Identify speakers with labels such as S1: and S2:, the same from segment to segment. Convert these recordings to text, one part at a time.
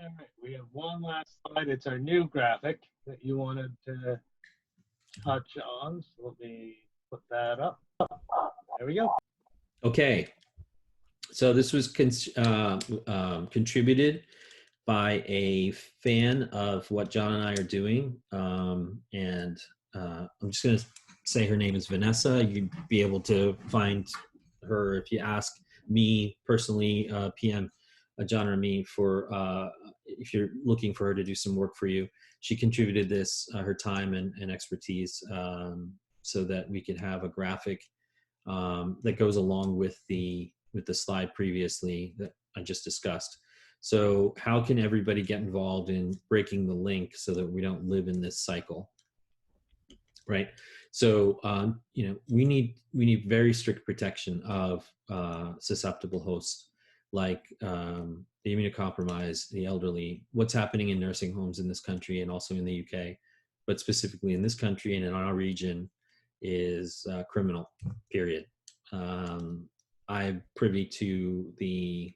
S1: All right, we have one last slide. It's our new graphic that you wanted to touch on. So let me put that up. There we go.
S2: Okay, so this was contributed by a fan of what John and I are doing, and I'm just going to say her name is Vanessa. You'd be able to find her if you ask me personally, PM John or me, for if you're looking for her to do some work for you. She contributed this, her time and expertise, so that we could have a graphic that goes along with the slide previously that I just discussed. So how can everybody get involved in breaking the link so that we don't live in this cycle, right? So we need very strict protection of susceptible hosts, like the immunocompromised, the elderly. What's happening in nursing homes in this country and also in the UK, but specifically in this country and in our region, is criminal, period. I'm privy to the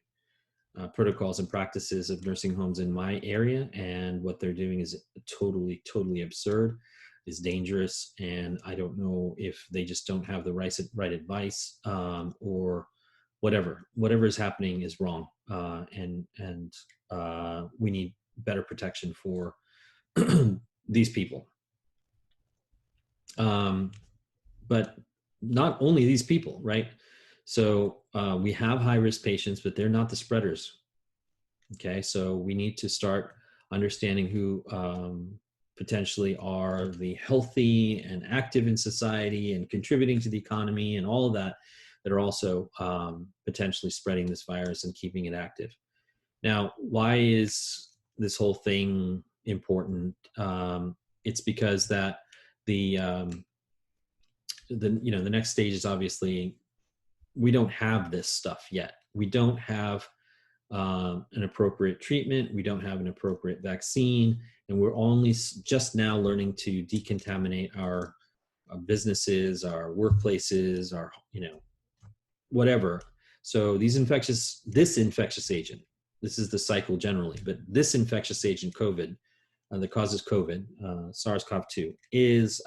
S2: protocols and practices of nursing homes in my area, and what they're doing is totally absurd, is dangerous, and I don't know if they just don't have the right advice, or whatever is happening is wrong, and we need better protection for these people. But not only these people, right? So we have high-risk patients, but they're not the spreaders. Okay, so we need to start understanding who potentially are the healthy and active in society and contributing to the economy and all of that are also potentially spreading this virus and keeping it active. Now, why is this whole thing important? It's because that the next stage is obviously, we don't have this stuff yet. We don't have an appropriate treatment. We don't have an appropriate vaccine, and we're only just now learning to decontaminate our businesses, our workplaces, our whatever. So this infectious agent, this is the cycle generally, but this infectious agent, COVID, that causes COVID, SARS-CoV-2, is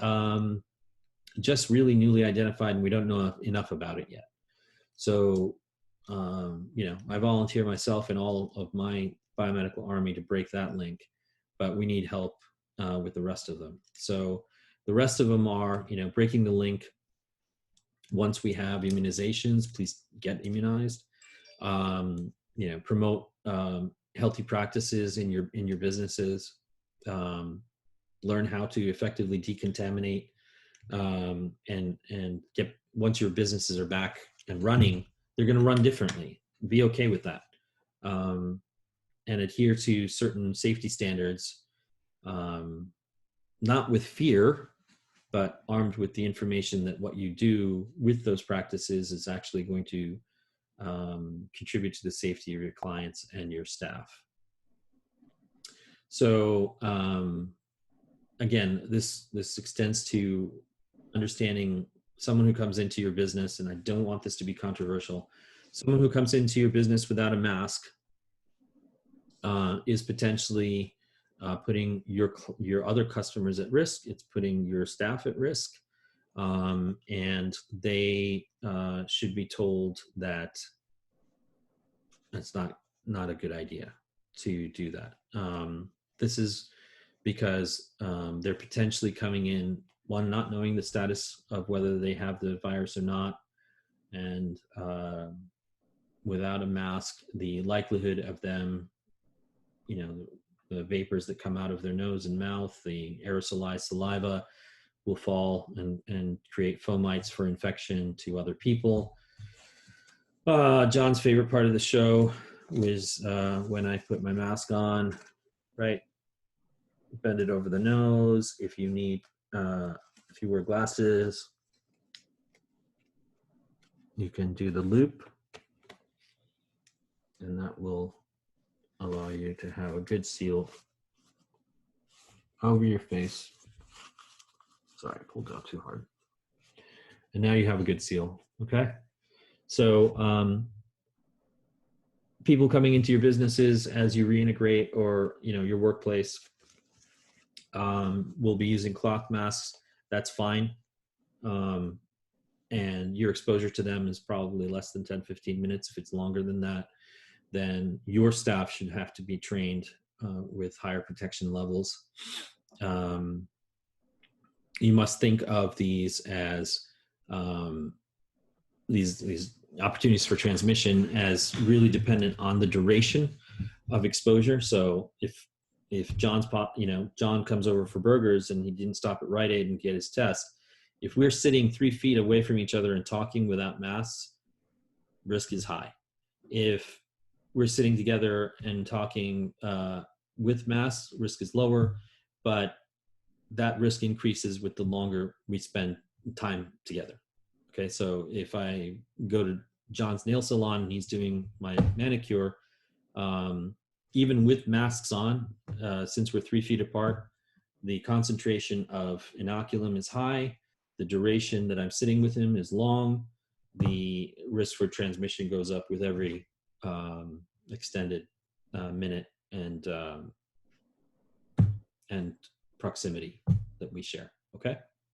S2: just really newly identified, and we don't know enough about it yet. So, I volunteer myself and all of my biomedical army to break that link, but we need help with the rest of them. So the rest of them are, breaking the link. Once we have immunizations, please get immunized. Promote healthy practices in your businesses. Learn how to effectively decontaminate, and get, once your businesses are back and running, they're going to run differently. Be okay with that, and adhere to certain safety standards, not with fear, but armed with the information that what you do with those practices is actually going to contribute to the safety of your clients and your staff. So again, this extends to understanding someone who comes into your business, and I don't want this to be controversial. Someone who comes into your business without a mask is potentially putting your other customers at risk. It's putting your staff at risk, and they should be told that it's not a good idea to do that. This is because they're potentially coming in, one, not knowing the status of whether they have the virus or not, and without a mask, the likelihood of them, the vapors that come out of their nose and mouth, the aerosolized saliva, will fall and create fomites for infection to other people. John's favorite part of the show was when I put my mask on, right? Bend it over the nose. If you need, if you wear glasses, you can do the loop, and that will allow you to have a good seal over your face. Sorry, I pulled out too hard. And now you have a good seal, okay? So people coming into your businesses as you reintegrate, or your workplace will be using cloth masks, that's fine. And your exposure to them is probably less than 10-15 minutes. If it's longer than that, then your staff should have to be trained with higher protection levels. You must think of these as these opportunities for transmission as really dependent on the duration of exposure. So if John comes over for burgers and he didn't stop at Rite Aid and get his test, if we're sitting 3 feet away from each other and talking without masks, risk is high. If we're sitting together and talking with masks, risk is lower, but that risk increases with the longer we spend time together. Okay, so if I go to John's nail salon and he's doing my manicure, even with masks on, since we're 3 feet apart, the concentration of inoculum is high, the duration that I'm sitting with him is long, the risk for transmission goes up with every extended minute and proximity that we share. Okay.